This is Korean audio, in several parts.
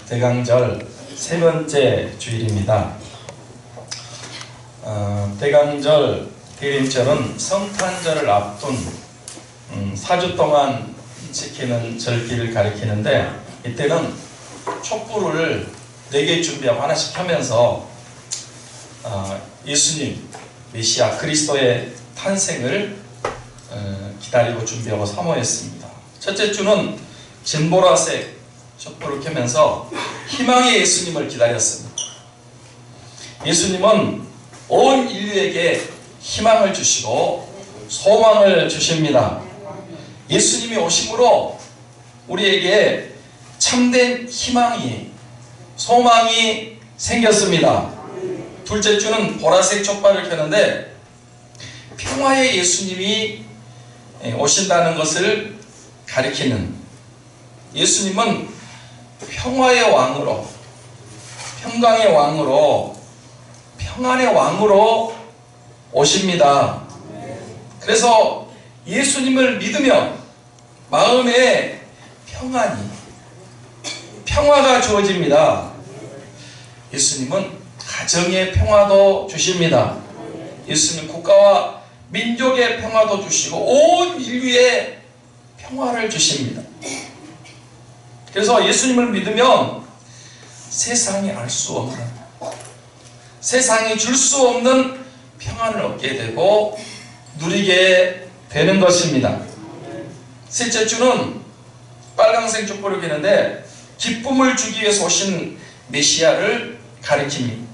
대강절 세 번째 주일입니다. 대강절, 대림절은 성탄절을 앞둔 4주 동안 지키는 절기를 가리키는데, 이때는 촛불을 4개 준비하고 하나씩 켜면서 예수님, 메시아 그리스도의 탄생을 기다리고 준비하고 사모했습니다. 첫째 주는 진보라색 촛불을 켜면서 희망의 예수님을 기다렸습니다. 예수님은 온 인류에게 희망을 주시고 소망을 주십니다. 예수님이 오심으로 우리에게 참된 희망이, 소망이 생겼습니다. 둘째 주는 보라색 촛불을 켜는데, 평화의 예수님이 오신다는 것을 가리키는, 예수님은 평화의 왕으로, 평강의 왕으로, 평안의 왕으로 오십니다. 그래서 예수님을 믿으면 마음에 평화가 주어집니다. 예수님은 가정의 평화도 주십니다. 예수님 국가와 민족의 평화도 주시고 온 인류의 평화를 주십니다. 그래서 예수님을 믿으면 세상이 알 수 없는, 세상이 줄 수 없는 평안을 얻게 되고 누리게 되는 것입니다. 셋째 주는 빨강색 촛불을 켜는데, 기쁨을 주기 위해서 오신 메시아를 가리킵니다.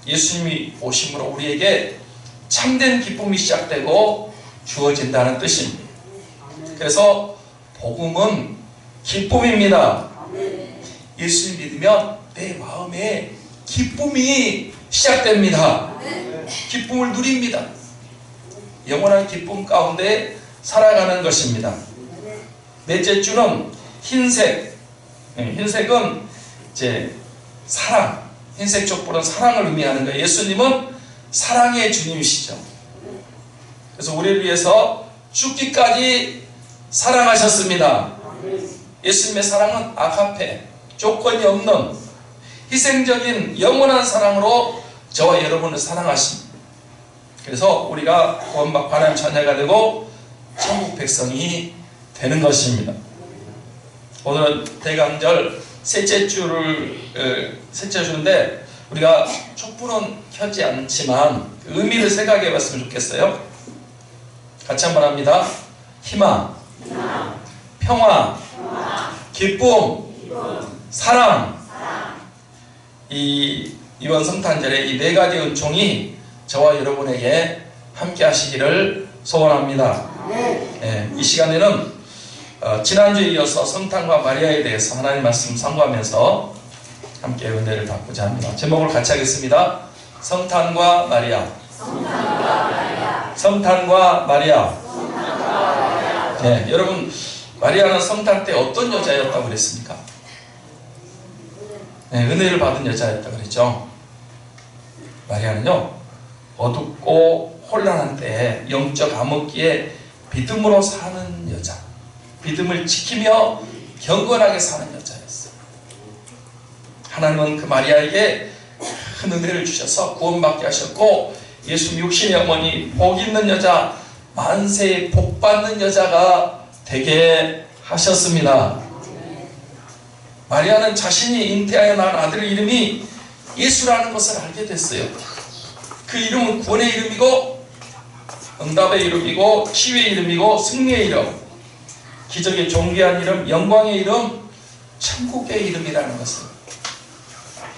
예수님이 오심으로 우리에게 참된 기쁨이 시작되고 주어진다는 뜻입니다. 그래서 복음은 기쁨입니다. 예수님 믿으면 내 마음에 기쁨이 시작됩니다. 기쁨을 누립니다. 영원한 기쁨 가운데 살아가는 것입니다. 넷째 주는 흰색. 흰색은 이제 사랑. 흰색 촛불은 사랑을 의미하는 거예요. 예수님은 사랑의 주님이시죠. 그래서 우리를 위해서 죽기까지 사랑하셨습니다. 예수님의 사랑은 아가페, 조건이 없는 희생적인 영원한 사랑으로 저와 여러분을 사랑하십니다. 그래서 우리가 구원받고 하나님 자녀가 되고 천국 백성이 되는 것입니다. 오늘은 대강절 셋째 주인데, 우리가 촛불은 켜지 않지만 의미를 생각해 봤으면 좋겠어요. 같이 한번 합니다. 희망, 평화, 기쁨, 사랑. 이번 성탄절에 이 4가지 은총이 저와 여러분에게 함께 하시기를 소원합니다. 이 시간에는 지난주에 이어서 성탄과 마리아에 대해서 하나님 말씀 상고하면서 함께 은혜를 받고자 합니다. 제목을 같이 하겠습니다. 성탄과 마리아. 성탄과 마리아. 네, 여러분, 마리아는 성탄 때 어떤 여자였다고 그랬습니까? 네, 은혜를 받은 여자였다고 그랬죠. 마리아는요, 어둡고 혼란한 때에 영적 암흑기에 믿음으로 사는 여자, 믿음을 지키며 경건하게 사는 여자였어요. 하나님은 그 마리아에게 큰 은혜를 주셔서 구원받게 하셨고, 예수님 육신의 어머니, 복 있는 여자, 만세에 복 받는 여자가 되게 하셨습니다. 마리아는 자신이 잉태하여 낳은 아들 이름이 예수라는 것을 알게 됐어요. 그 이름은 구원의 이름이고, 응답의 이름이고, 치유의 이름이고, 승리의 이름, 기적의 존귀한 이름, 영광의 이름, 천국의 이름이라는 것을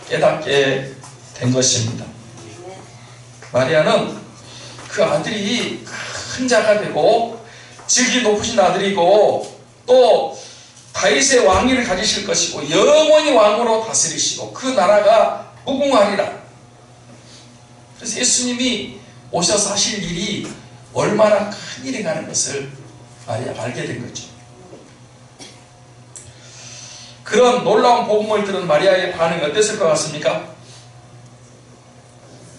깨닫게 된 것입니다. 마리아는 그 아들이 큰 자가 되고 직이 높으신 아들이고, 또 다윗의 왕위를 가지실 것이고 영원히 왕으로 다스리시고 그 나라가 무궁하리라. 그래서 예수님이 오셔서 하실 일이 얼마나 큰 일인가는 것을 마리아가 알게 된 거죠. 그런 놀라운 복음을 들은 마리아의 반응이 어땠을 것 같습니까?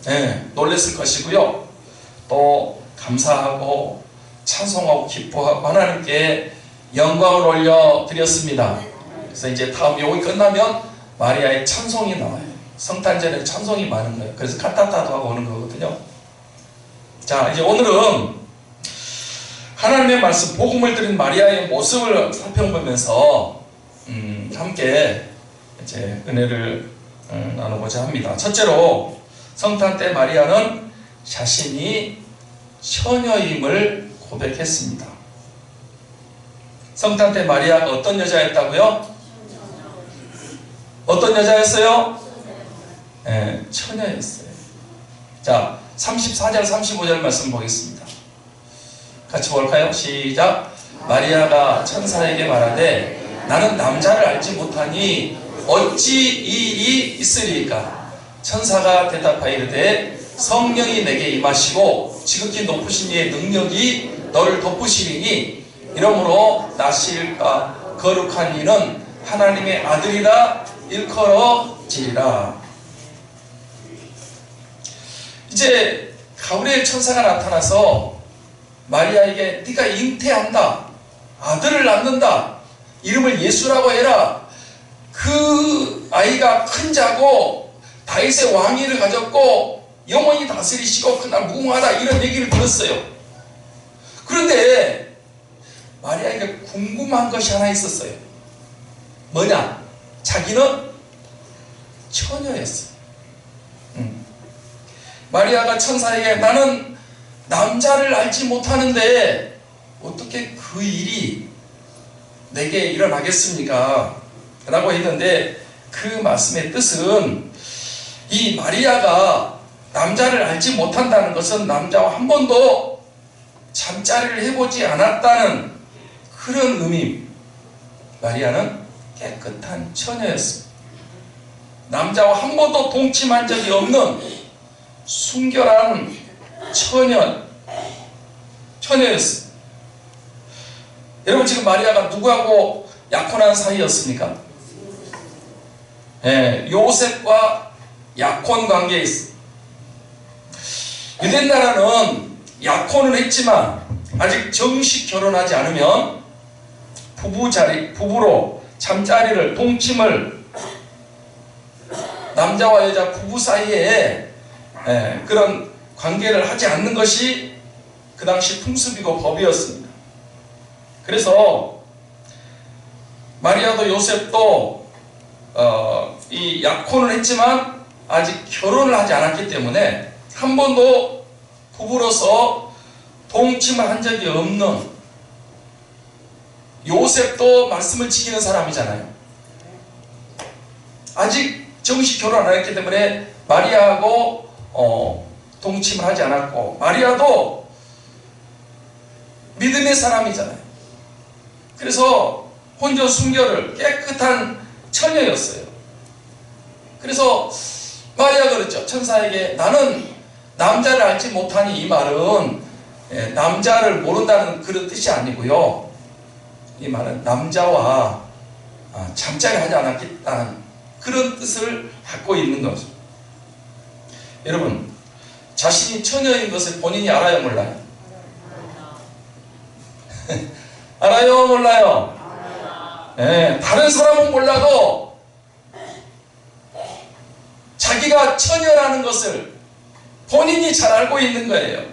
네, 놀랐을 것이고요. 또 감사하고 찬송하고 기뻐하고 하나님께 영광을 올려드렸습니다. 그래서 이제 다음 요기 끝나면 마리아의 찬송이 나와요. 성탄절에 찬송이 많은 거예요. 그래서 칸타타도 하고 오는 거거든요. 자, 이제 오늘은 하나님의 말씀, 복음을 드린 마리아의 모습을 살펴보면서 함께 이제 은혜를 나누고자 합니다. 첫째로 성탄 때 마리아는 자신이 처녀임을 고백했습니다. 성탄 때 마리아가 어떤 여자였다고요? 어떤 여자였어요? 네, 처녀였어요. 자, 34절 35절 말씀 보겠습니다. 같이 볼까요? 시작. 마리아가 천사에게 말하되 나는 남자를 알지 못하니 어찌 이 일이 있으리까? 천사가 대답하이르되 성령이 내게 임하시고 지극히 높으신 이의 능력이 너를 덮으시리니 이러므로 나실까 거룩한 이는 하나님의 아들이라 일컬어지리라. 이제 가브리엘 천사가 나타나서 마리아에게 네가 잉태한다, 아들을 낳는다, 이름을 예수라고 해라. 그 아이가 큰 자고 다윗의 왕위를 가졌고 영원히 다스리시고 그날 무궁하다, 이런 얘기를 들었어요. 그런데 마리아에게 궁금한 것이 하나 있었어요. 뭐냐? 자기는 처녀였어요. 마리아가 천사에게 나는 남자를 알지 못하는데 어떻게 그 일이 내게 일어나겠습니까? 라고 했는데 그 말씀의 뜻은 이 마리아가 남자를 알지 못한다는 것은 남자와 한 번도 잠자리를 해보지 않았다는 그런 의미. 마리아는 깨끗한 처녀였습니다. 남자와 한 번도 동침한 적이 없는 순결한 처녀였습니다. 여러분, 지금 마리아가 누구하고 약혼한 사이였습니까? 네, 요셉과 약혼 관계에 있습니다. 유대 나라는 약혼을 했지만 아직 정식 결혼하지 않으면 부부로 잠자리를, 동침을 남자와 여자 부부 사이에 그런 관계를 하지 않는 것이 그 당시 풍습이고 법이었습니다. 그래서 마리아도 요셉도 이 약혼을 했지만 아직 결혼을 하지 않았기 때문에 한 번도 부부로서 동침을 한 적이 없는, 요셉도 말씀을 지키는 사람이잖아요. 아직 정식 결혼 안 했기 때문에 마리아하고 동침을 하지 않았고, 마리아도 믿음의 사람이잖아요. 그래서 혼전 순결을, 깨끗한 처녀였어요. 그래서 마리아가 그랬죠. 천사에게 나는 남자를 알지 못하니, 이 말은 남자를 모른다는 그런 뜻이 아니고요. 이 말은 남자와 잠자리 하지 않았겠다는 그런 뜻을 갖고 있는 거죠. 여러분, 자신이 처녀인 것을 본인이 알아요, 몰라요? 알아요, 몰라요? 네, 다른 사람은 몰라도 자기가 처녀라는 것을 본인이 잘 알고 있는 거예요.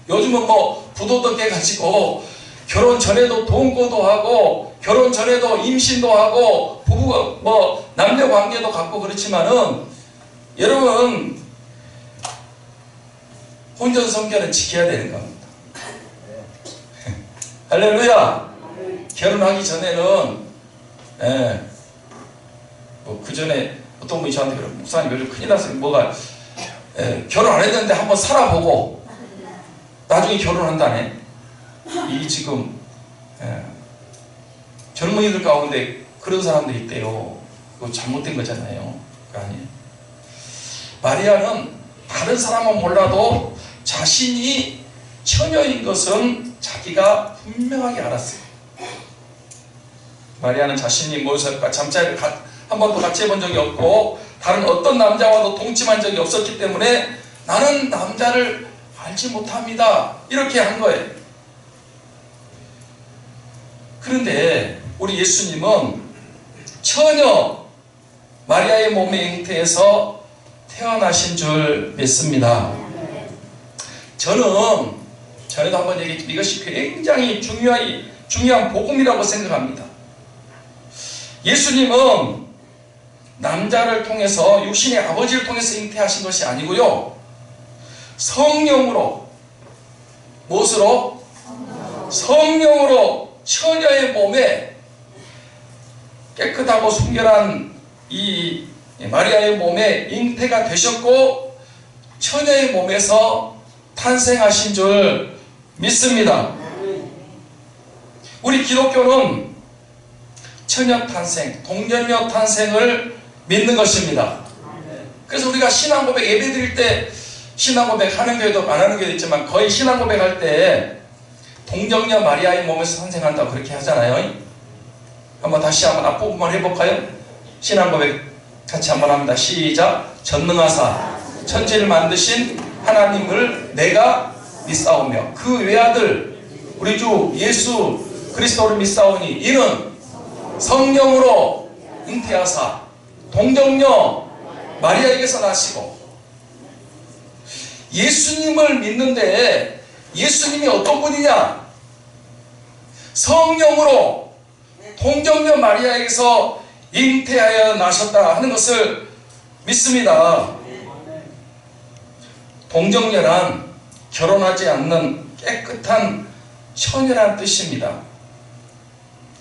요즘은 뭐 부도덕 해가지고 결혼 전에도 동거도 하고 결혼 전에도 임신도 하고 부부 뭐 남녀 관계도 갖고 그렇지만은 여러분, 혼전 성결은 지켜야 되는 겁니다. 할렐루야. 결혼하기 전에는 뭐 그 전에 어떤 분이 저한테 그래요. 목사님 요즘 큰일 났어요. 뭐가 결혼 안 했는데 한번 살아보고 나중에 결혼한다네. 이 지금 젊은이들 가운데 그런 사람들이 있대요. 그거 잘못된 거잖아요. 그거 아니에요. 마리아는 다른 사람은 몰라도 자신이 처녀인 것은 자기가 분명하게 알았어요. 마리아는 자신이 모세과 잠자리를 한 번도 같이 해본 적이 없고 다른 어떤 남자와도 동침한 적이 없었기 때문에 나는 남자를 알지 못합니다, 이렇게 한 거예요. 그런데 우리 예수님은 처녀 마리아의 몸의 잉태에서 태어나신 줄 믿습니다. 전에도 한번 얘기했지만 이것이 굉장히 중요한 복음이라고 생각합니다. 예수님은 남자를 통해서 육신의 아버지를 통해서 잉태하신 것이 아니고요, 성령으로, 무엇으로? 성령으로 처녀의 몸에 깨끗하고 순결한 이 마리아의 몸에 잉태가 되셨고 처녀의 몸에서 탄생하신 줄 믿습니다. 우리 기독교는 처녀 탄생, 동정녀 탄생을 믿는 것입니다. 그래서 우리가 신앙고백 예배 드릴 때, 신앙고백 하는 교회도 안 하는 교회도 있지만 거의 신앙고백 할 때 동정녀 마리아의 몸에서 탄생한다고 그렇게 하잖아요. 다시 한번 앞부분만 해볼까요? 신앙고백 같이 한번 합니다. 시작. 전능하사 천지를 만드신 하나님을 내가 믿사오며 그 외아들 우리 주 예수 그리스도를 믿사오니 이는 성령으로 잉태하사 동정녀 마리아에게서 나시고. 예수님을 믿는데 예수님이 어떤 분이냐? 성령으로 동정녀 마리아에게서 잉태하여 나셨다 하는 것을 믿습니다. 동정녀란 결혼하지 않는 깨끗한 처녀란 뜻입니다.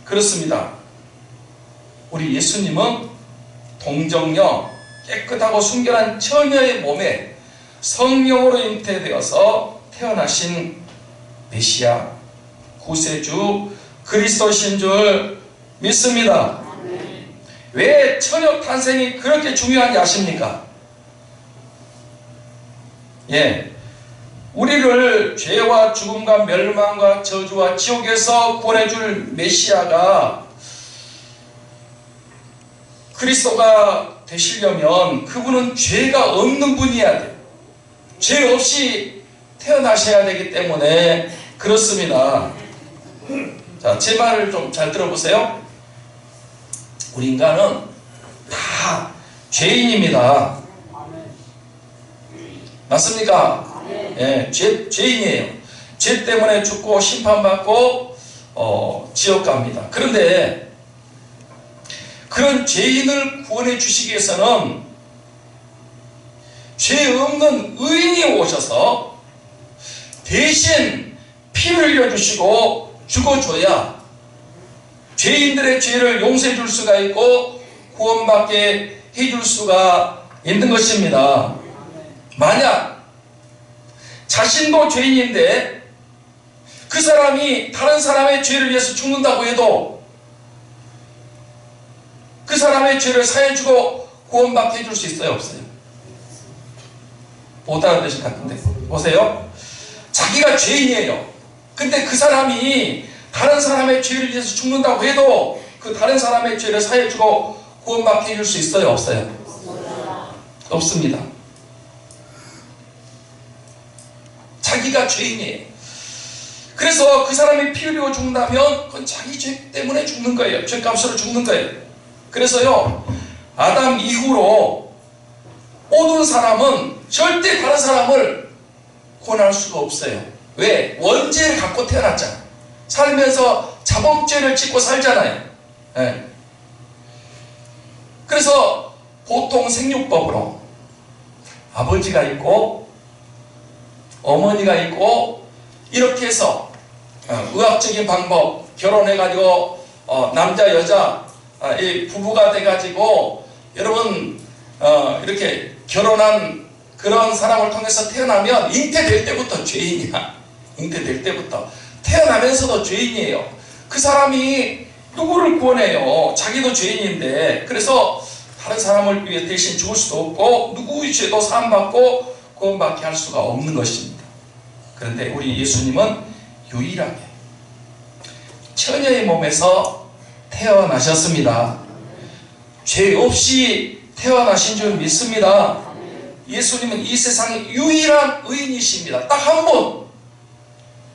그렇습니다. 우리 예수님은 동정녀, 깨끗하고 순결한 처녀의 몸에 성령으로 잉태되어서 태어나신 메시아, 구세주, 그리스도신 줄 믿습니다. 왜 처녀 탄생이 그렇게 중요한지 아십니까? 우리를 죄와 죽음과 멸망과 저주와 지옥에서 구원해줄 메시아가, 그리스도가 되시려면 그분은 죄가 없는 분이어야 돼요. 죄 없이 태어나셔야 되기 때문에 그렇습니다. 자, 제 말을 좀 잘 들어보세요. 우리 인간은 다 죄인입니다. 맞습니까? 죄인이에요. 죄 때문에 죽고 심판받고 지옥 갑니다. 그런데 그런 죄인을 구원해 주시기 위해서는 죄 없는 의인이 오셔서 대신 피를 흘려주시고 죽어줘야 죄인들의 죄를 용서해 줄 수가 있고 구원받게 해줄 수가 있는 것입니다. 만약 자신도 죄인인데 그 사람이 다른 사람의 죄를 위해서 죽는다고 해도 그 사람의 죄를 사해주고 구원받게 해줄 수 있어요? 없어요? 못 알아듣으실 것 같은데 보세요. 자기가 죄인이에요. 근데 그 사람이 다른 사람의 죄를 위해서 죽는다고 해도 그 다른 사람의 죄를 사해주고 구원받게 해줄 수 있어요? 없어요? 없습니다. 자기가 죄인이에요. 그래서 그 사람이 피 흘리고 죽는다면 그건 자기 죄 때문에 죽는 거예요. 죄값으로 죽는 거예요. 그래서요, 아담 이후로 모든 사람은 절대 다른 사람을 구원할 수가 없어요. 왜? 원죄를 갖고 태어났잖아. 살면서 자범죄를 짓고 살잖아요. 그래서 보통 생육법으로 아버지가 있고 어머니가 있고 이렇게 해서 의학적인 방법, 결혼해가지고 남자 여자 이 부부가 돼가지고 여러분 이렇게 결혼한 그런 사람을 통해서 태어나면 잉태될 때부터 죄인이야. 잉태될 때부터 태어나면서도 죄인이에요. 그 사람이 누구를 구원해요? 자기도 죄인인데. 그래서 다른 사람을 위해 대신 죽을 수도 없고 누구의 죄도 사함받고 구원받게 할 수가 없는 것입니다. 그런데 우리 예수님은 유일하게 처녀의 몸에서 태어나셨습니다. 죄 없이 태어나신 줄 믿습니다. 예수님은 이 세상의 유일한 의인이십니다. 딱 한 분.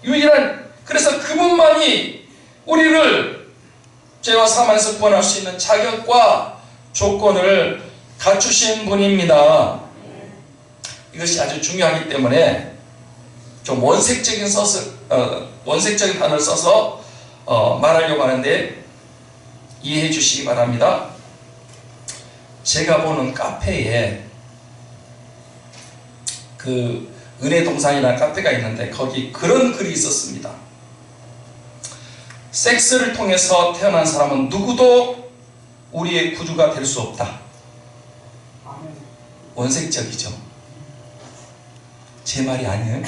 유일한. 그래서 그분만이 우리를 죄와 사망에서 구원할 수 있는 자격과 조건을 갖추신 분입니다. 이것이 아주 중요하기 때문에 좀 원색적인 단어를 써서 말하려고 하는데 이해해 주시기 바랍니다. 제가 보는 카페에 그 은혜동산이라는 카페가 있는데 거기 그런 글이 있었습니다. 섹스를 통해서 태어난 사람은 누구도 우리의 구주가 될 수 없다. 원색적이죠. 제 말이 아니에요.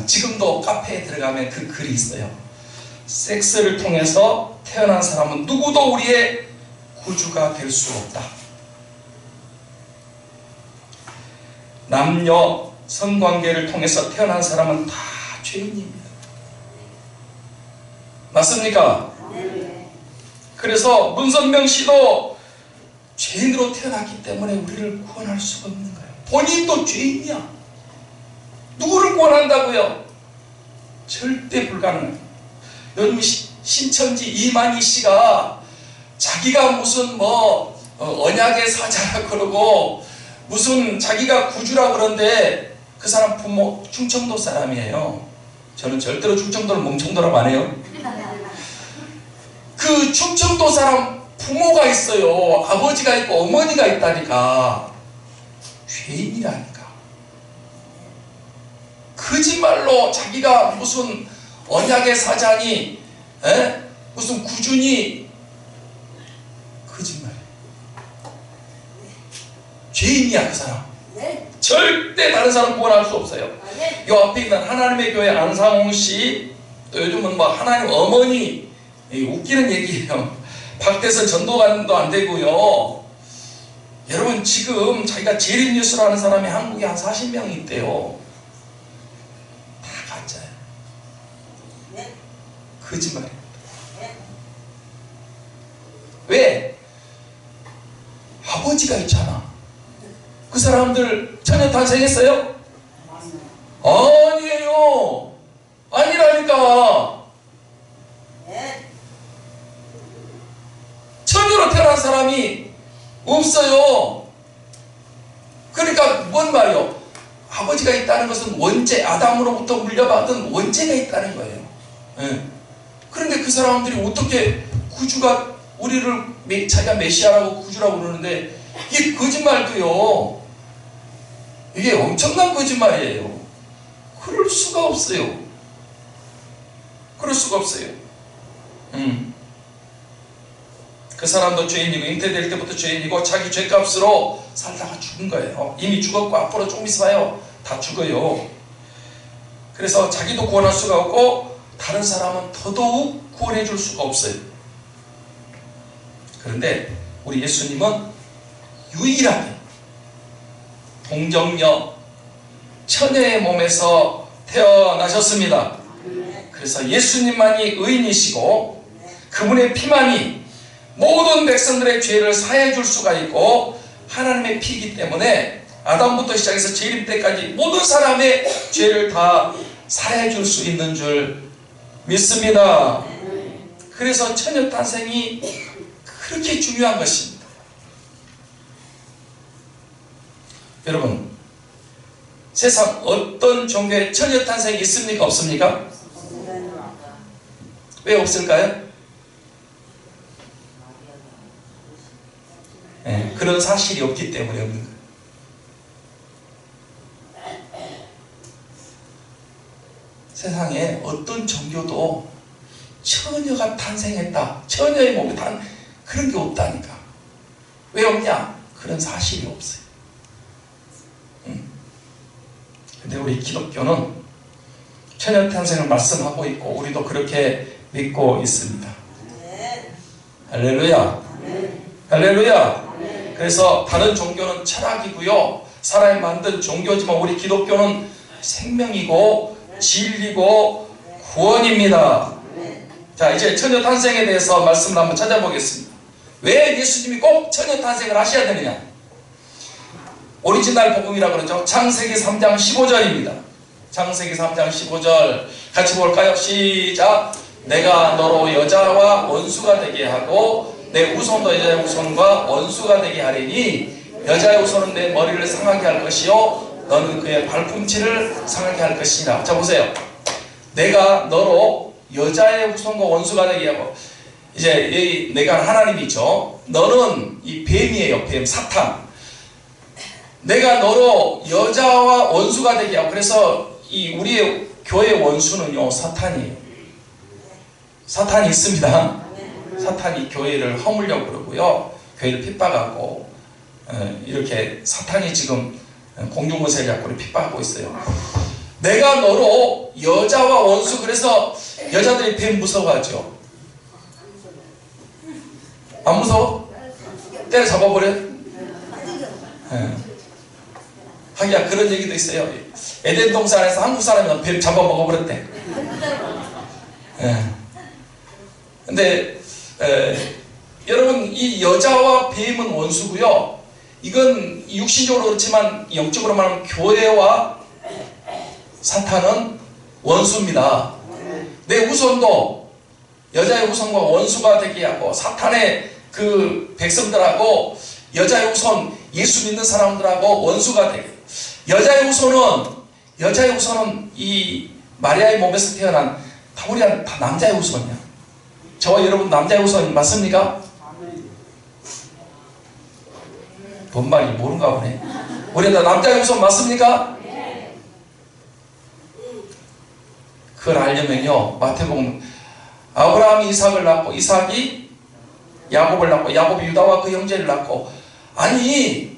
지금도 카페에 들어가면 그 글이 있어요. 섹스를 통해서 태어난 사람은 누구도 우리의 구주가 될 수 없다. 남녀 성관계를 통해서 태어난 사람은 다 죄인입니다. 맞습니까? 그래서 문선명 씨도 죄인으로 태어났기 때문에 우리를 구원할 수가 없는 거예요. 본인도 죄인이야. 누구를 구원한다고요? 절대 불가능해요. 요즘 신천지 이만희 씨가 자기가 무슨 언약의 사자라 그러고 무슨 자기가 구주라 그러는데 그 사람 부모 충청도 사람이에요. 저는 절대로 충청도를 멍청도라고 안 해요. 그 충청도 사람 부모가 있어요. 아버지가 있고 어머니가 있다니까. 죄인이라니까. 거짓말로 자기가 무슨 언약의 사자니 무슨 구주니 거짓말이에요. 죄인이야 그 사람. 절대 다른 사람 구원할 수 없어요. 이 앞에 있는 하나님의 교회 안상홍 씨, 또 요즘은 하나님 어머니, 웃기는 얘기예요. 박대선 전도관도 안 되고요. 여러분 지금 자기가 재림예수라는 사람이 한국에 한 40명 있대요. 다 가짜예요. 거짓말이에요. 왜? 아버지가 있잖아. 그 사람들 처녀 탄생했어요? 아니에요. 아니라니까. 처녀로 태어난 사람이 없어요. 그러니까 뭔 말이요? 아버지가 있다는 것은 원죄, 아담으로부터 물려받은 원죄가 있다는 거예요. 그런데 그 사람들이 어떻게 구주가 우리를 자기가 메시아라고 구주라고 그러는데 이게 거짓말도요. 이게 엄청난 거짓말이에요. 그럴 수가 없어요. 그럴 수가 없어요. 그 사람도 죄인이고 잉태될 때부터 죄인이고 자기 죄값으로 살다가 죽은 거예요. 이미 죽었고 앞으로 조금 있어봐요. 다 죽어요. 그래서 자기도 구원할 수가 없고 다른 사람은 더더욱 구원해 줄 수가 없어요. 그런데 우리 예수님은 유일하게 동정녀 처녀의 몸에서 태어나셨습니다. 그래서 예수님만이 의인이시고 그분의 피만이 모든 백성들의 죄를 사해 줄 수가 있고 하나님의 피이기 때문에 아담부터 시작해서 재림 때까지 모든 사람의 죄를 다 사해 줄 수 있는 줄 믿습니다. 그래서 처녀 탄생이 그렇게 중요한 것입니다. 여러분, 세상 어떤 종교에 처녀 탄생이 있습니까? 없습니까? 왜 없을까요? 네, 그런 사실이 없기 때문에 없는 거예요. 세상에 어떤 종교도 처녀가 탄생했다, 처녀의 몸에 그런 게 없다니까. 왜 없냐? 그런 사실이 없어요. 근데 우리 기독교는 처녀 탄생을 말씀하고 있고 우리도 그렇게 믿고 있습니다. 할렐루야. 할렐루야. 그래서 다른 종교는 철학이고요, 사람이 만든 종교지만 우리 기독교는 생명이고 진리고 구원입니다. 자, 이제 처녀 탄생에 대해서 말씀을 한번 찾아보겠습니다. 왜 예수님이 꼭 처녀 탄생을 하셔야 되느냐? 오리지널 복음이라고 그러죠. 창세기 3장 15절입니다. 창세기 3장 15절 같이 볼까요? 시작. 내가 너로 여자와 원수가 되게 하고 내 후손도 여자의 후손과 원수가 되게 하리니 여자의 후손은 내 머리를 상하게 할 것이요 너는 그의 발꿈치를 상하게 할 것이니라. 자 보세요. 내가 너로 여자의 후손과 원수가 되게 하고, 이제 내가 하나님이죠. 너는 이 뱀이에요. 뱀, 사탄. 내가 너로 여자와 원수가 되게 하고, 그래서 이 우리의 교회 원수는요 사탄이에요. 사탄이 있습니다. 사탄이 교회를 허물려고 그러고요, 교회를 핍박하고, 이렇게 사탄이 지금 공중권세를 잡고 핍박하고 있어요. 내가 너로 여자와 원수. 그래서 여자들이 뱀 무서워하죠. 안 무서워? 때려 잡아버려? 하기야 그런 얘기도 있어요. 에덴 동산에서 한국 사람이 뱀 잡아먹어버렸대. 근데 여러분, 이 여자와 뱀은 원수고요. 이건 육신적으로 그렇지만 영적으로 말하면 교회와 사탄은 원수입니다. 내 후손도 여자의 후손과 원수가 되게 하고, 사탄의 그 백성들하고 여자의 후손 예수 믿는 사람들하고 원수가 되게. 여자의 후손은 이 마리아의 몸에서 태어난 우리가 다 남자의 후손이야. 저와 여러분 남자의 후손 맞습니까? 뭔 말인지 모른가 보네. 우리 다 남자의 후손 맞습니까? 그걸 알려면요, 마태복음 아브라함이 이삭을 낳고 이삭이 야곱을 낳고 야곱이 유다와 그 형제를 낳고. 아니,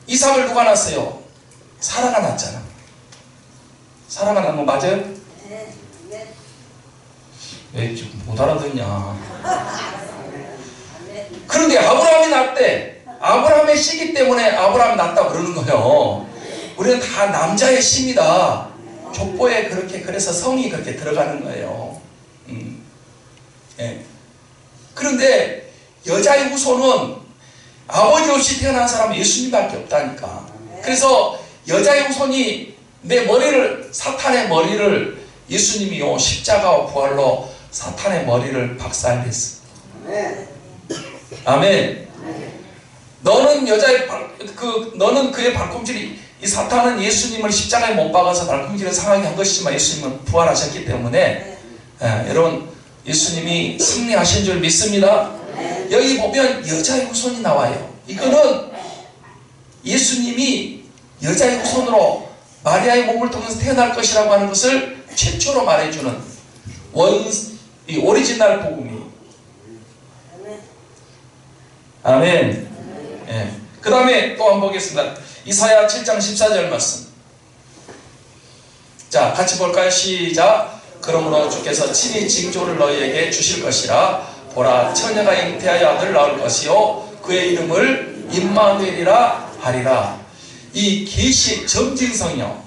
이삭을 누가 낳았어요? 사라가 낳았잖아. 사라가 낳은 거 맞아요? 왜 지금 못 알아듣냐. 그런데 아브라함이 낳았대. 아브라함의 씨기 때문에 아브라함이 낳았다고 그러는 거예요. 우리는 다 남자의 씨입니다. 족보에 그래서 성이 그렇게 들어가는 거예요. 예. 그런데 여자의 후손은 아버지 없이 태어난 사람은 예수님밖에 없다니까. 그래서 여자의 후손이 내 머리를, 사탄의 머리를 예수님이요 십자가와 부활로 사탄의 머리를 박살냈어. 아멘. 너는 너는 그의 발꿈치를, 이 사탄은 예수님을 십자가에 못 박아서 발꿈치를 상하게 한 것이지만 예수님은 부활하셨기 때문에, 여러분 예수님이 승리하신 줄 믿습니다. 여기 보면 여자의 후손이 나와요. 이거는 예수님이 여자의 후손으로 마리아의 몸을 통해서 태어날 것이라고 하는 것을 최초로 말해주는 이 오리지널 복음이. 아멘. 예. 그 다음에 또 한번 보겠습니다. 이사야 7장 14절 말씀. 자, 같이 볼까요? 시작. 그러므로 주께서 친히 징조를 너희에게 주실 것이라. 보라, 처녀가 잉태하여 아들을 낳을 것이요 그의 이름을 임마누엘이라 하리라. 이 계시의 점징성이요.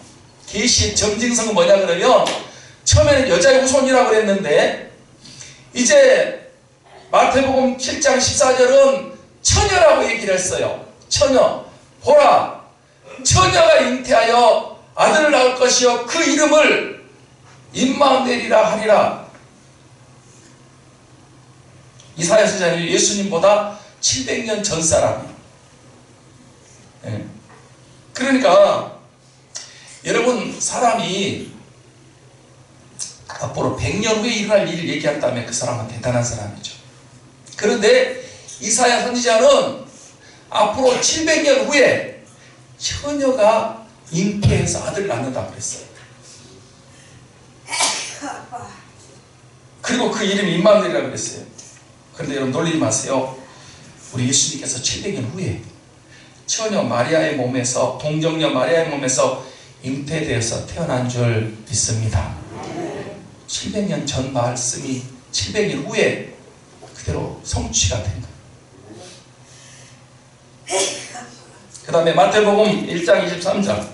계시의 점징성은 뭐냐 그러면, 처음에는 여자의 후손이라고 그랬는데 이제 마태복음 7장 14절은 처녀라고 얘기를 했어요. 처녀. 보라, 처녀가 잉태하여 아들을 낳을 것이요 그 이름을 임마누엘이라 하리라. 이사야 선지자는 예수님보다 700년 전 사람이에요. 예. 그러니까 여러분, 사람이 앞으로 100년 후에 일어날 일을 얘기한다면 그 사람은 대단한 사람이죠. 그런데 이사야 선지자는 앞으로 700년 후에 처녀가 잉태해서 아들을 낳는다고 그랬어요. 그리고 그 이름이 임마누엘이라고 그랬어요. 그런데 여러분 놀리지 마세요. 우리 예수님께서 700년 후에 처녀 마리아의 몸에서, 동정녀 마리아의 몸에서 잉태되어서 태어난 줄 믿습니다. 700년 전 말씀이 700년 후에 그대로 성취가 된 거예요. 그 다음에 마태복음 1장 23절.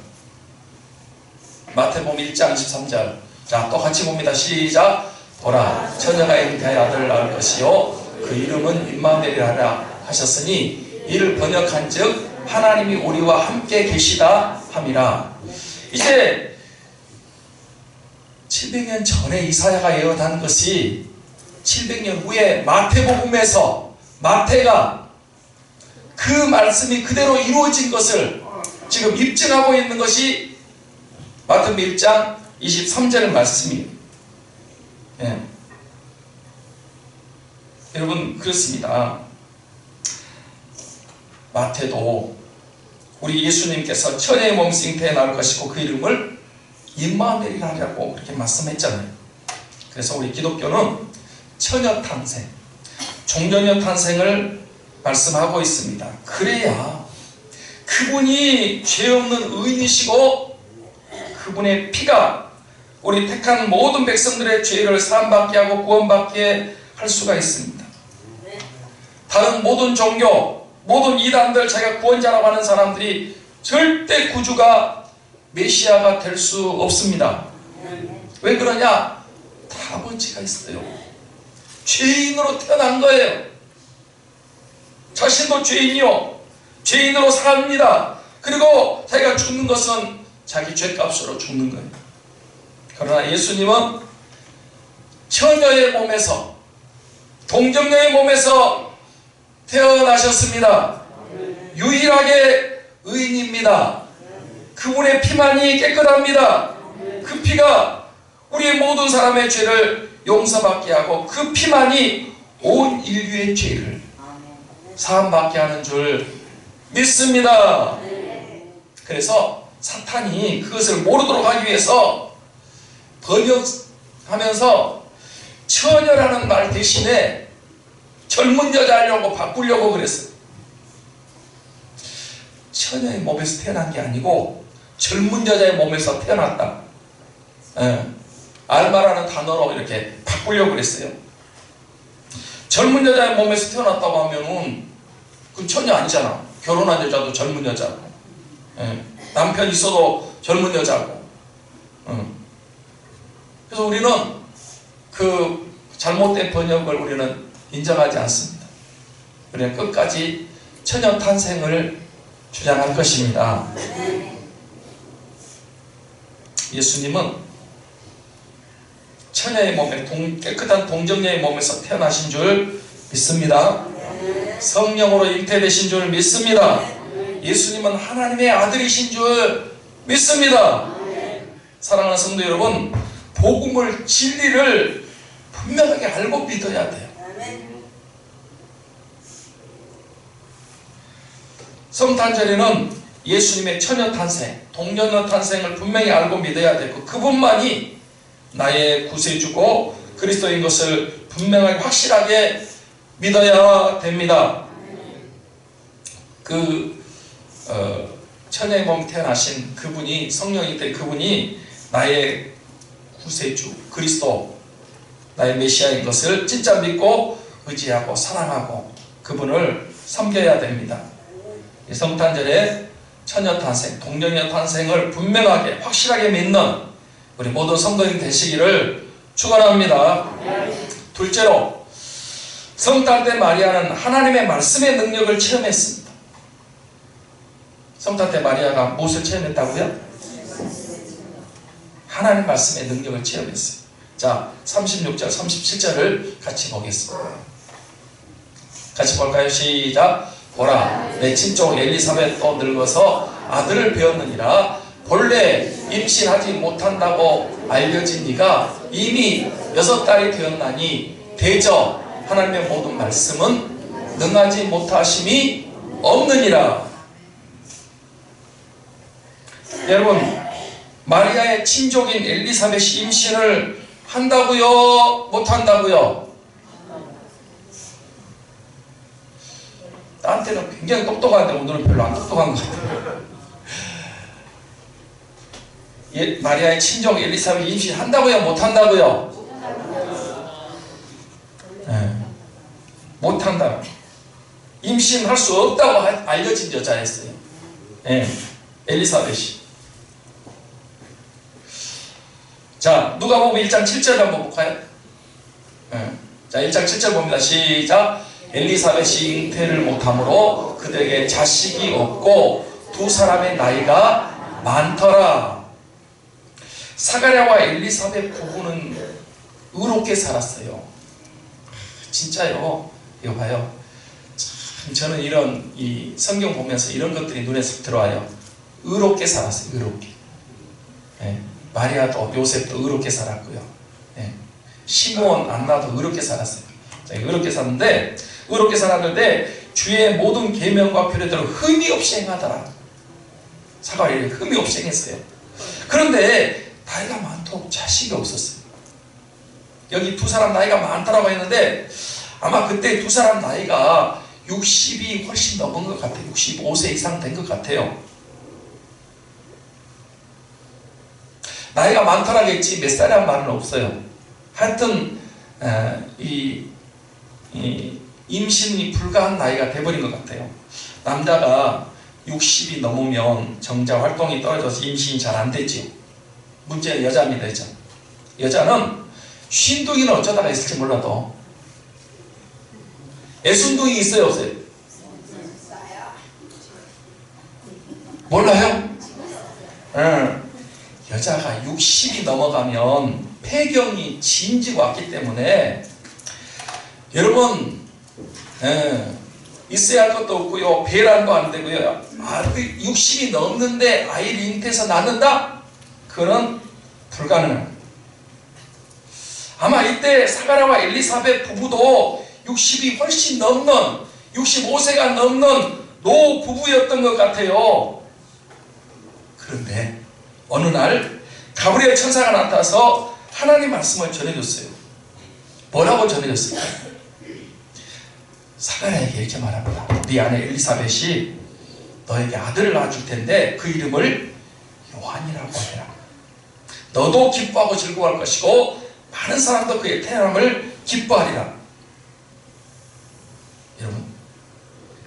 마태복음 1장 23절. 자, 또 같이 봅니다. 시작. 보라, 처녀가 잉태하여 아들을 낳을 것이요 그 이름은 임마누엘이라 하셨으니 이를 번역한 즉 하나님이 우리와 함께 계시다 함이라. 이제 700년 전에 이사야가 예언한 것이 700년 후에 마태복음에서 마태가 그 말씀이 그대로 이루어진 것을 지금 입증하고 있는 것이 마태복음 1장 23절 말씀이에요. 예. 여러분, 그렇습니다. 마태도 우리 예수님께서 처녀의 몸에서 잉태해 나올 것이고 그 이름을 임마누엘이라고 그렇게 말씀했잖아요. 그래서 우리 기독교는 처녀 탄생, 종려녀 탄생을 말씀하고 있습니다. 그래야 그분이 죄 없는 의인이시고 그분의 피가 우리 택한 모든 백성들의 죄를 사함받게 하고 구원받게 할 수가 있습니다. 다른 모든 종교, 모든 이단들, 자기가 구원자라고 하는 사람들이 절대 구주가 메시아가 될 수 없습니다. 왜 그러냐? 다 아버지가 있어요. 죄인으로 태어난 거예요. 자신도 죄인이요, 죄인으로 삽니다. 그리고 자기가 죽는 것은 자기 죄값으로 죽는 거예요. 그러나 예수님은 처녀의 몸에서, 동정녀의 몸에서 태어나셨습니다. 유일하게 의인입니다. 그분의 피만이 깨끗합니다. 그 피가 우리의 모든 사람의 죄를 용서받게 하고 그 피만이 온 인류의 죄를 사함받게 하는 줄 믿습니다. 그래서 사탄이 그것을 모르도록 하기 위해서 번역하면서 처녀라는 말 대신에 젊은 여자 하려고 바꾸려고 그랬어요. 처녀의 몸에서 태어난 게 아니고 젊은 여자의 몸에서 태어났다. 알마라는 단어로 이렇게 바꾸려고 그랬어요. 젊은 여자의 몸에서 태어났다고 하면은 그건 처녀 아니잖아. 결혼한 여자도 젊은 여자고, 남편 있어도 젊은 여자고. 그래서 우리는 그 잘못된 번역을 우리는 인정하지 않습니다. 우리는 끝까지 처녀 탄생을 주장할 것입니다. 예수님은 처녀의 몸에 깨끗한 동정녀의 몸에서 태어나신 줄 믿습니다. 성령으로 잉태되신 줄 믿습니다. 예수님은 하나님의 아들이신 줄 믿습니다. 사랑하는 성도 여러분, 복음을, 진리를 분명하게 알고 믿어야 돼요. 성탄절에는 예수님의 처녀 탄생, 동정녀 탄생을 분명히 알고 믿어야 되고 그분만이 나의 구세주고 그리스도인 것을 분명하게 확실하게 믿어야 됩니다. 처녀의 몸 태어나신 그분이, 성령이 된 그분이 나의 구세주, 그리스도, 나의 메시아인 것을 진짜 믿고 의지하고 사랑하고 그분을 섬겨야 됩니다. 이 성탄절에 처녀 탄생, 동정녀 탄생을 분명하게 확실하게 믿는 우리 모든 성도인 되시기를 축원합니다. 둘째로, 성탄 때 마리아는 하나님의 말씀의 능력을 체험했습니다. 성탄 때 마리아가 무엇을 체험했다고요? 하나님 말씀의 능력을 체험했어요. 자, 36절, 37절을 같이 보겠습니다. 같이 볼까요? 시작. 보라, 내 친족 엘리사벳도 늙어서 아들을 배웠느니라. 본래 임신하지 못한다고 알려진 네가 이미 6달이 되었나니 대저 하나님의 모든 말씀은 능하지 못하심이 없느니라. 여러분, 마리아의 친족인 엘리사벳이 임신을 한다고요? 못한다고요? 나한테는 굉장히 똑똑한데 오늘은 별로 안 똑똑한 것 같아요. 마리아의 친족 엘리사벳이 임신한다고요? 못한다고요? 못한다고. 임신할 수 없다고 알려진 여자였어요. 엘리사벳이. 자, 누가복음 1장 7절 한번 볼까요? 자, 1장 7절 봅니다. 시작. 엘리사벳이 잉태를 못하므로 그들에게 자식이 없고 두 사람의 나이가 많더라. 사가랴와 엘리사벳 부부는 의롭게 살았어요. 진짜요. 이거 봐요. 참 저는 이런 이 성경 보면서 이런 것들이 눈에 쏙 들어와요. 의롭게 살았어요. 의롭게. 예. 마리아도 요셉도 의롭게 살았고요. 예. 시므온 안나도 의롭게 살았어요. 자, 의롭게 살았는데 주의 모든 계명과 규례대로 흠이 없이 행하더라. 사가랴 흠이 없이 행했어요. 그런데 나이가 많도록 자식이 없었어요. 여기 두 사람 나이가 많다라고 했는데 아마 그때 두 사람 나이가 60이 훨씬 넘은 것 같아요. 65세 이상 된 것 같아요. 나이가 많더라겠지 몇 살이란 말은 없어요. 하여튼 임신이 불가한 나이가 돼버린 것 같아요. 남자가 60이 넘으면 정자 활동이 떨어져서 임신이 잘 안 되지요. 문제는 여자입니다. 여자는 쉰둥이는 어쩌다가 있을지 몰라도 애순둥이 있어요 없어요? 몰라요? 여자가 60이 넘어가면 폐경이 진지고 왔기 때문에 여러분 있어야 할 것도 없고요. 배란도 안 되고요. 60이 넘는데 아이를 잉태해서 낳는다? 그건 불가능합니다. 아마 이때 사가랴와 엘리사벳 부부도 60이 훨씬 넘는 65세가 넘는 노 부부였던 것 같아요. 그런데 어느 날 가브리엘 천사가 나타나서 하나님 말씀을 전해줬어요. 뭐라고 전해줬을까요? 사가랴에게 이렇게 말합니다. 네 아내 엘리사벳이 너에게 아들을 낳아줄 텐데 그 이름을 요한이라고 해라. 너도 기뻐하고 즐거워할 것이고 많은 사람도 그의 태어남을 기뻐하리라. 여러분,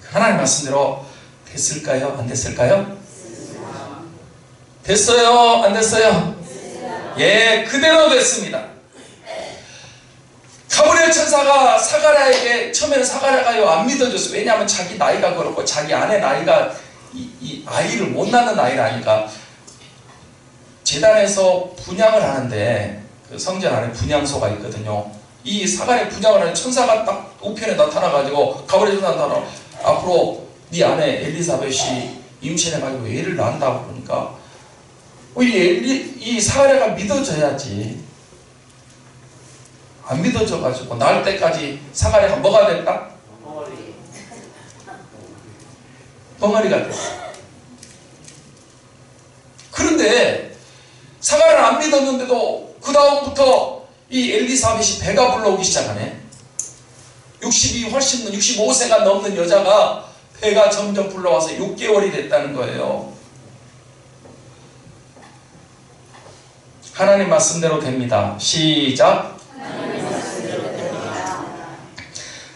하나님 말씀대로 됐을까요? 안 됐을까요? 됐어요? 안 됐어요? 예, 그대로 됐습니다. 가브리엘 천사가 사가랴에게 처음에는 사가랴가요 안 믿어줬어요. 왜냐하면 자기 나이가 그렇고 자기 아내 나이가 이 아이를 못 낳는 나이라니까. 제단에서 분양을 하는데 그 성전 안에 분양소가 있거든요. 이 사가랴 분양을 하는 천사가 딱 우편에 나타나가지고 가브리엘 천사가 나타나 앞으로 네 아내 엘리사벳이 임신해가지고 애를 낳는다고 그러니까 이 사가랴가 믿어져야지. 안 믿어져가지고 낳을 때까지 사가랴가 뭐가 됐다? 벙어리가 됐어. 그런데 사가랴는 안 믿었는데도 그 다음부터 이 엘리사벳이 배가 불러오기 시작하네. 60이 훨씬 65세가 넘는 여자가 배가 점점 불러와서 6개월이 됐다는 거예요. 하나님 말씀대로 됩니다. 시작.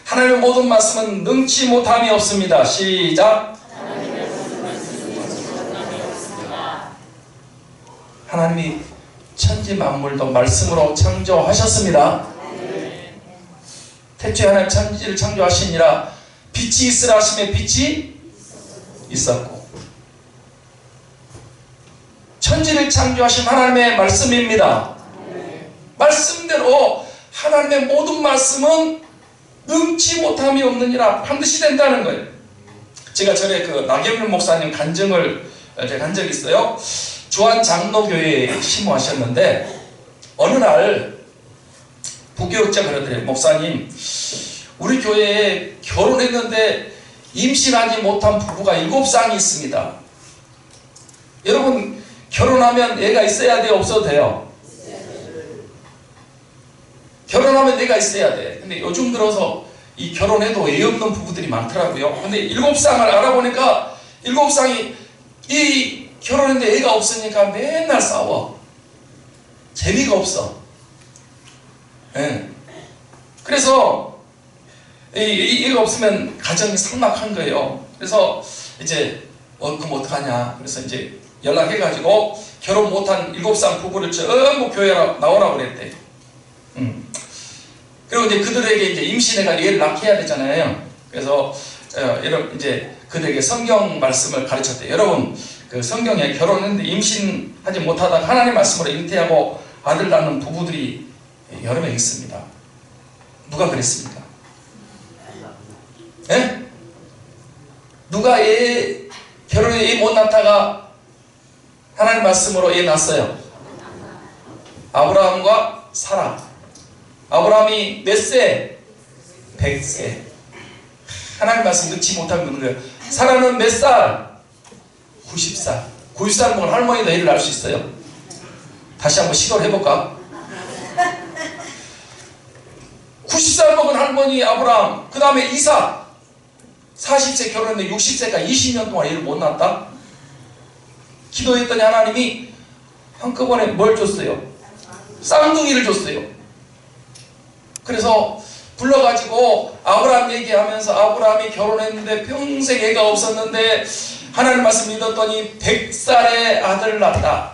하나님의 모든 말씀은 능치 못함이 없습니다. 시작. 하나님이 천지 만물도 말씀으로 창조하셨습니다. 태초에 하나님 천지를 창조하시니라 빛이 있으라 하심에 빛이 있었고 천지를 창조하신 하나님의 말씀입니다. 말씀대로 하나님의 모든 말씀은 능치 못함이 없느니라 반드시 된다는 거예요. 제가 전에 그 나경일 목사님 간증을 제가 한 적이 있어요. 주한 장로교회에 심호하셨는데 어느 날 부교육자가 그러더래요. 목사님, 우리 교회에 결혼했는데 임신하지 못한 부부가 7쌍이 있습니다. 여러분, 결혼하면 애가 있어야 돼요? 없어도 돼요? 결혼하면 애가 있어야 돼. 근데 요즘 들어서 이 결혼해도 애 없는 부부들이 많더라고요. 근데 7쌍을 알아보니까 7쌍이 이 결혼했는데 애가 없으니까 맨날 싸워. 재미가 없어. 네. 그래서 애가 없으면 가정이 삭막한 거예요. 그래서 이제 그럼 어떡하냐. 그래서 이제 연락해가지고 결혼 못한 7쌍 부부를 전부 교회에 나오라고 그랬대. 그리고 이제 그들에게 이제 임신해가 애를 낳게 해야 되잖아요. 그래서 여러분 이제 그들에게 성경 말씀을 가르쳤대. 여러분 그 성경에 결혼했는데 임신하지 못하다가 하나님 말씀으로 잉태하고 아들 낳는 부부들이 여러 명 있습니다. 누가 그랬습니까? 예? 누가 결혼에 애 못 낳다가 하나님 말씀으로 애 낳았어요? 아브라함과 사라. 아브라함이 몇 세? 100세. 하나님 말씀 넣지 못하면 그런 거예요. 사라는 몇 살? 90살. 90살 먹은 할머니도 애를 낳을 수 있어요. 다시 한번 시도를 해볼까? 90살 먹은 할머니 아브라함, 그 다음에 이삭 40세 결혼했는데 60세까지 20년 동안 애를 못 낳았다? 기도했더니 하나님이 한꺼번에 뭘 줬어요? 쌍둥이를 줬어요. 그래서 불러가지고 아브라함 얘기하면서 아브라함이 결혼했는데 평생 애가 없었는데 하나님 말씀 믿었더니 100살에 아들 낳았다.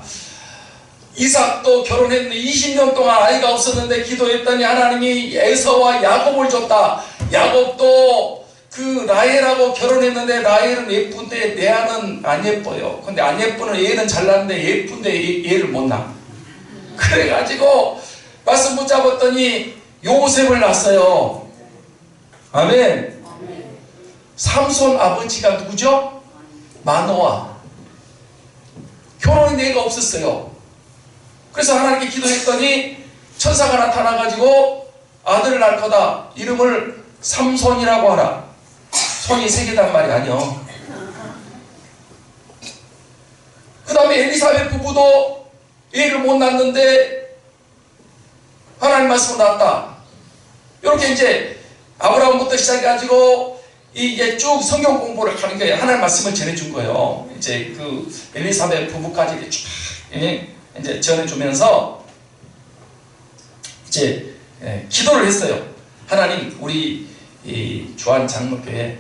이삭도 결혼했는데 20년 동안 아이가 없었는데 기도했더니 하나님이 에서와 야곱을 줬다. 야곱도 그 라헬하고 결혼했는데 라헬은 예쁜데 레아는 안 예뻐요. 근데 안 예쁘는 얘는 잘났는데 예쁜데 얘를 못 낳아. 그래가지고 말씀 붙잡았더니 요셉을 낳았어요. 아멘. 삼손 아버지가 누구죠? 마노아. 결혼했는데 애가 없었어요. 그래서 하나님께 기도했더니 천사가 나타나가지고 아들을 낳을 거다. 이름을 삼손이라고 하라. 손이 세 개단 말이 아니요. 그 다음에 엘리사벳 부부도 애를 못 낳는데 하나님 말씀을 낳았다. 이렇게 이제 아브라함부터 시작해가지고 이게 쭉 성경 공부를 하는 거예요. 하나님 말씀을 전해준 거예요. 이제 그 엘리사벳 부부까지 이렇게 쭉 이제 전해주면서 이제 기도를 했어요. 하나님, 우리 이 주한 장로교회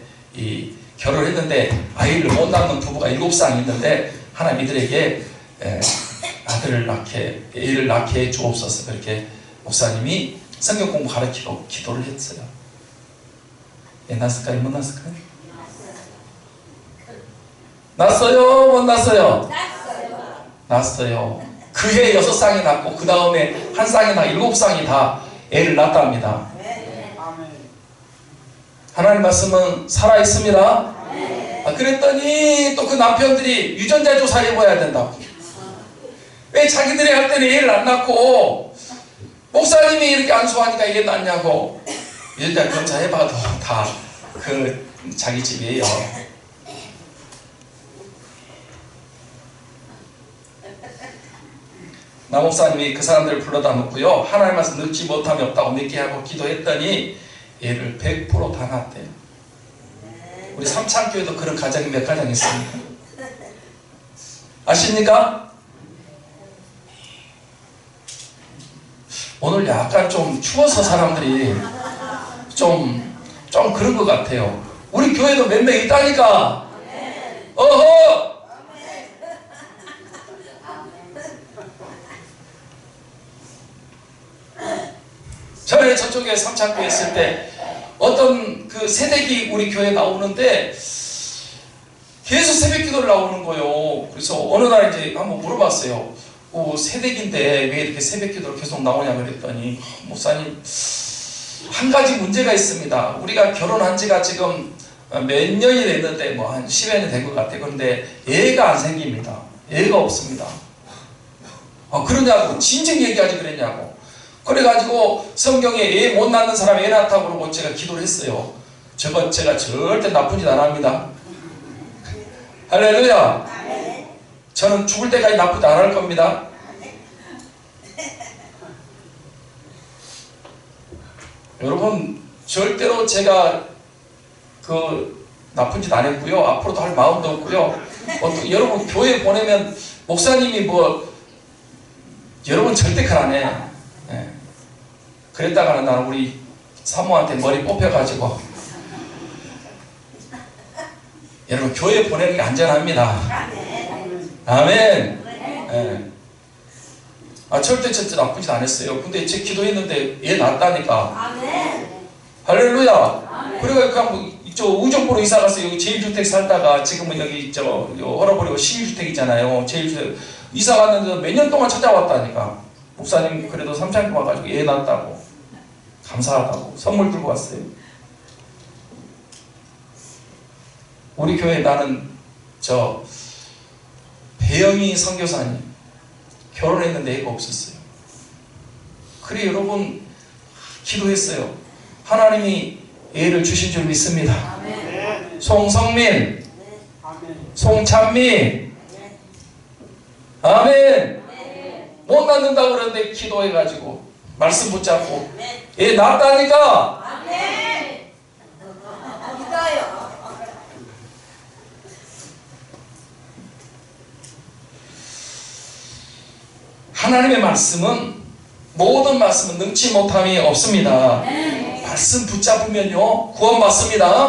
결혼했는데 아이를 못 낳는 부부가 7쌍 있는데 하나님 이들에게 애를 낳게 해 주옵소서. 그렇게 목사님이 성경 공부 가르치고 기도를 했어요. 애 낳았을까요? 못 낳았을까요? 낳았어요? 못 낳았어요? 낳았어요. 그해 6쌍이 낳고 그 다음에 한 쌍이 낳고 7쌍이 다 애를 낳았답니다. 하나님 말씀은 살아있습니다. 그랬더니 또 그 남편들이 유전자 조사해봐야 된다고. 왜 자기들이 할 때는 애를 안 낳고 목사님이 이렇게 안수하니까 애 낳냐고. 유전자 검사해봐도 다 그 자기 집이에요. 나 목사님이 그 사람들을 불러다 놓고요. 하나님 말씀 듣지 못함이 없다고 믿게 하고 기도했더니 얘를 100% 다 낳았대요. 우리 삼창교회도 그런 가정이 몇 가정 있습니까? 아십니까? 오늘 약간 좀 추워서 사람들이 좀 그런 것 같아요. 우리 교회도 몇 명 있다니까. 어허! 전에 저쪽에 삼창교회 있을 때 어떤 그 새댁이 우리 교회에 나오는데 계속 새벽 기도를 나오는 거예요. 그래서 어느 날 이제 한번 물어봤어요. 새댁인데 왜 이렇게 새벽 기도를 계속 나오냐 그랬더니 목사님, 한 가지 문제가 있습니다. 우리가 결혼한 지가 지금 몇 년이 됐는데 뭐 한 10여 년 된 것 같아요. 그런데 애가 안 생깁니다. 애가 없습니다. 그러냐고. 진즉 얘기하지 그랬냐고. 그래가지고 성경에 애 못 낳는 사람 애 낳다고 그러고 제가 기도를 했어요. 제가 절대 나쁜 짓 안 합니다. 할렐루야. 저는 죽을 때까지 나쁜 짓 안 할 겁니다. 여러분, 절대로 제가 나쁜 짓 안 했고요. 앞으로도 할 마음도 없고요. 여러분 교회 보내면 목사님이 여러분 절대 그걸 안 해. 그랬다가는 나는 우리 사모한테 머리 뽑혀가지고 여러분 교회 보내는 게 안전합니다. 아멘. 절대 나쁜 짓 안 했어요. 근데 제 기도했는데 얘 낳았다니까. 할렐루야. 그래가 그냥 저 의정부로 이사 가서 여기 제1주택 살다가 지금은 여기 헐어버리고 신주택이잖아요. 제1주택 이사 갔는데 몇 년 동안 찾아왔다니까. 목사님 그래도 3장 동안 가지고 애 낳았다고 감사하다고 선물 들고 왔어요. 우리 교회 나는 배영희 선교사님 결혼했는데 애가 없었어요. 그래 여러분 기도했어요. 하나님이 애를 주신 줄 믿습니다. 아멘. 송성민, 송찬미, 아멘. 못 낳는다고 그러는데 기도해가지고 말씀 붙잡고 애 낳았다니까. 아멘. 믿어요. 하나님의 말씀은 모든 말씀은 능치 못함이 없습니다. 말씀 붙잡으면요 구원받습니다.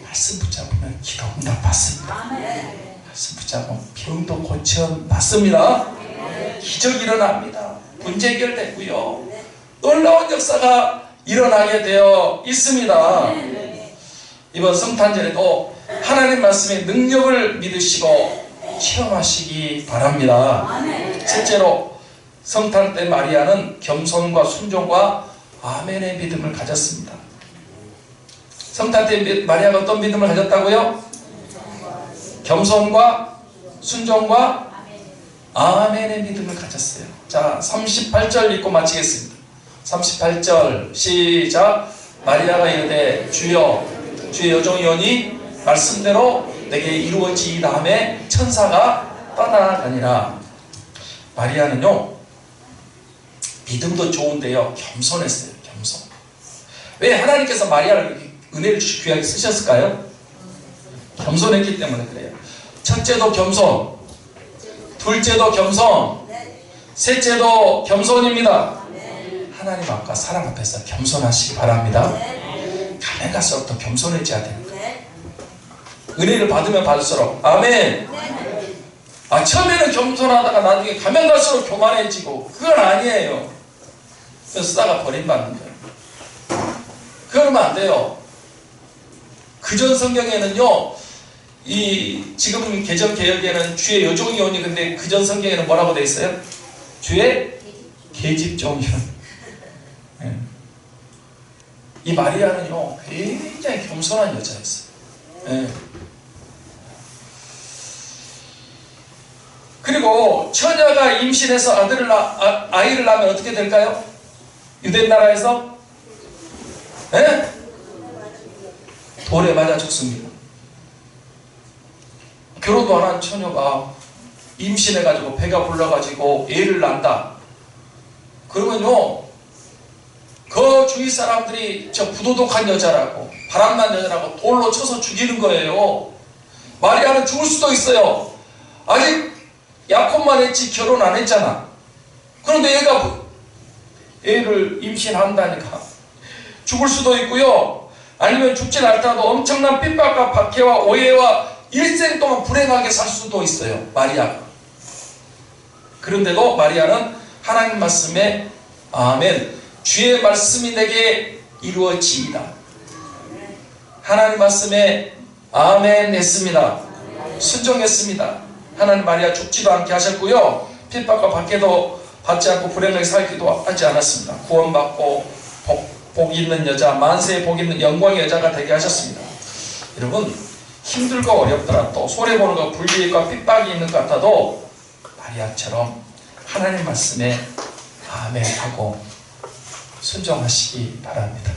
말씀 붙잡으면 기도 응답 받습니다. 말씀 붙잡으면 병도 고쳐받습니다. 기적이 일어납니다. 문제 해결되고요 놀라운 역사가 일어나게 되어 있습니다. 이번 성탄절에도 하나님 말씀의 능력을 믿으시고 체험하시기 바랍니다. 실제로 성탄 때 마리아는 겸손과 순종과 아멘의 믿음을 가졌습니다. 성탄 때 마리아가 어떤 믿음을 가졌다고요? 겸손과 순종과 아멘의 믿음을 가졌어요. 자, 38절 읽고 마치겠습니다. 38절 시작. 마리아가 이르되 주여 주의 여종이오니 말씀대로 내게 이루어지이다 하매 천사가 떠나가니라. 마리아는요 믿음도 좋은데요 겸손했어요. 겸손. 왜 하나님께서 마리아를 은혜를 귀하게 쓰셨을까요? 겸손했기 때문에 그래요. 첫째도 겸손, 둘째도 겸손, 셋째도 겸손입니다. 하나님 앞과 사람 앞에서 겸손하시기 바랍니다. 가면 갈수록 더 겸손해져야 됩니다. 은혜를 받으면 받을수록 아멘. 처음에는 겸손하다가 나중에 가면 갈수록 교만해지고 그건 아니에요. 그래서 쓰다가 버림받는 거예요. 그러면 안 돼요. 그전 성경에는요 지금 개정 개혁에는 주의 여종이 오니 근데 그전 성경에는 뭐라고 되어 있어요? 주의 계집종이 오니. 이 마리아는요 굉장히 겸손한 여자였어요. 그리고 처녀가 임신해서 아이를 낳으면 어떻게 될까요? 유대 나라에서 돌에 맞아 죽습니다. 결혼도 안 한 처녀가 임신해가지고 배가 불러가지고 애를 낳는다. 그러면요 그 주위 사람들이 저 부도덕한 여자라고 바람난 여자라고 돌로 쳐서 죽이는 거예요. 마리아는 죽을 수도 있어요. 아직 약혼만 했지 결혼 안 했잖아. 그런데 얘가 애를 임신한다니까 죽을 수도 있고요 아니면 죽진 않더라도 엄청난 핍박과 박해와 오해와 일생 동안 불행하게 살 수도 있어요. 마리아가. 그런데도 마리아는 하나님 말씀에 아멘 주의 말씀이 내게 이루어지이다. 하나님 말씀에 아멘 했습니다. 순종했습니다. 하나님 마리아 죽지도 않게 하셨고요 핍박과 박해도 받지 않고 불행하게 살기도 하지 않았습니다. 구원받고 복 있는 여자, 만세의 복 있는 영광의 여자가 되게 하셨습니다. 여러분 힘들고 어렵더라도 손해보는 것 불리익과 핍박이 있는 것 같아도 마리아처럼 하나님 말씀에 아멘 하고 순종하시기 바랍니다.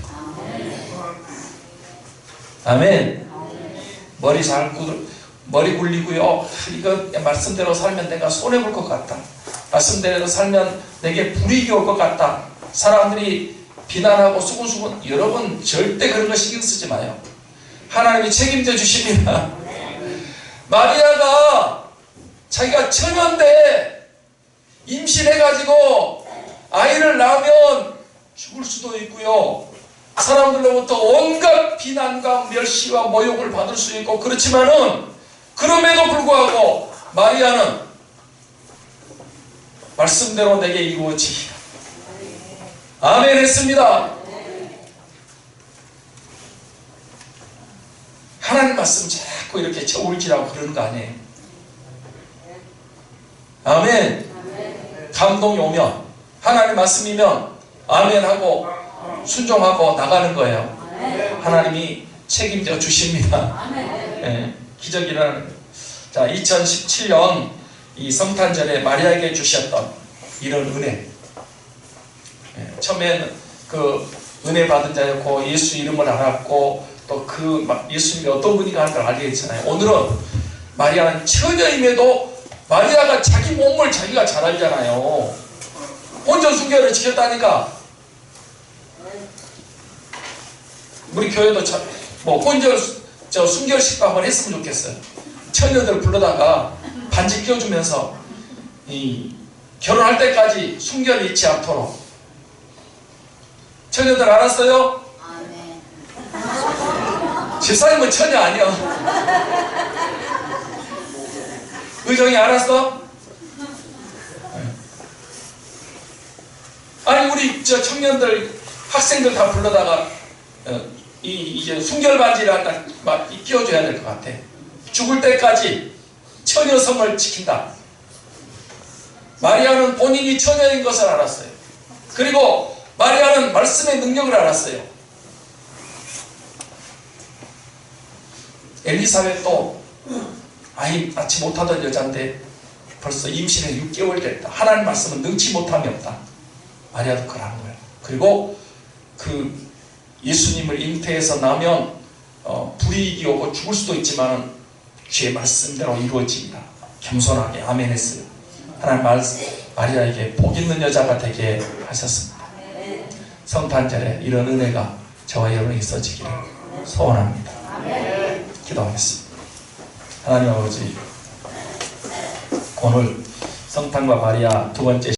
아멘. 머리 굴리고요 이거 말씀대로 살면 내가 손해볼 것 같다. 말씀대로 살면 내게 불이익이 올 것 같다. 사람들이 비난하고 수군수군. 여러분 절대 그런 거 신경 쓰지 마요. 하나님이 책임져 주십니다. 마리아가 자기가 처녀인데 임신해가지고 아이를 낳으면 죽을 수도 있고요 사람들로부터 온갖 비난과 멸시와 모욕을 받을 수 있고 그렇지만은 그럼에도 불구하고 마리아는 말씀대로 내게 이루어지리라. 아멘 했습니다. 하나님 말씀 자꾸 이렇게 저울질하고 그러는 거 아니에요. 아멘. 감동이 오면 하나님 말씀이면 아멘하고 순종하고 나가는 거예요. 하나님이 책임져 주십니다. 네, 기적이 일어나는 거예요. 자, 2017년 이 성탄절에 마리아에게 주셨던 이런 은혜. 네, 처음에는 그 은혜 받은 자였고 예수 이름을 알았고 또 그 예수님이 어떤 분인가 하는 걸 알게 됐잖아요. 오늘은 마리아는 처녀임에도 마리아가 자기 몸을 자기가 잘 알잖아요. 혼전 순결을 지켰다니까. 우리 교회도 뭐 혼전 순결식도 한번 했으면 좋겠어요. 처녀들 불러다가 반지 끼워주면서 이 결혼할 때까지 순결을 잃지 않도록. 처녀들 알았어요? 집사님은 처녀 아니야. 의정이 알았어? 아니 우리 저 청년들 학생들 다 불러다가 이제 순결 반지를 막 끼워줘야 될 것 같아. 죽을 때까지 처녀성을 지킨다. 마리아는 본인이 처녀인 것을 알았어요. 그리고 마리아는 말씀의 능력을 알았어요. 엘리사벳도 아이 낳지 못하던 여자인데 벌써 임신에 6개월 됐다. 하나님 말씀은 능치 못함이 없다. 마리아도 그걸 한 거예요. 그리고 그 예수님을 잉태해서 나면 불이익이 오고 죽을 수도 있지만 주의 말씀대로 이루어집니다. 겸손하게 아멘 했어요. 하나님 마리아에게 복 있는 여자가 되게 하셨습니다. 성탄절에 이런 은혜가 저와 여러분이 있어지기를 소원합니다. 기도하겠습니다. 하나님 아버지, 오늘 성탄과 마리아 두 번째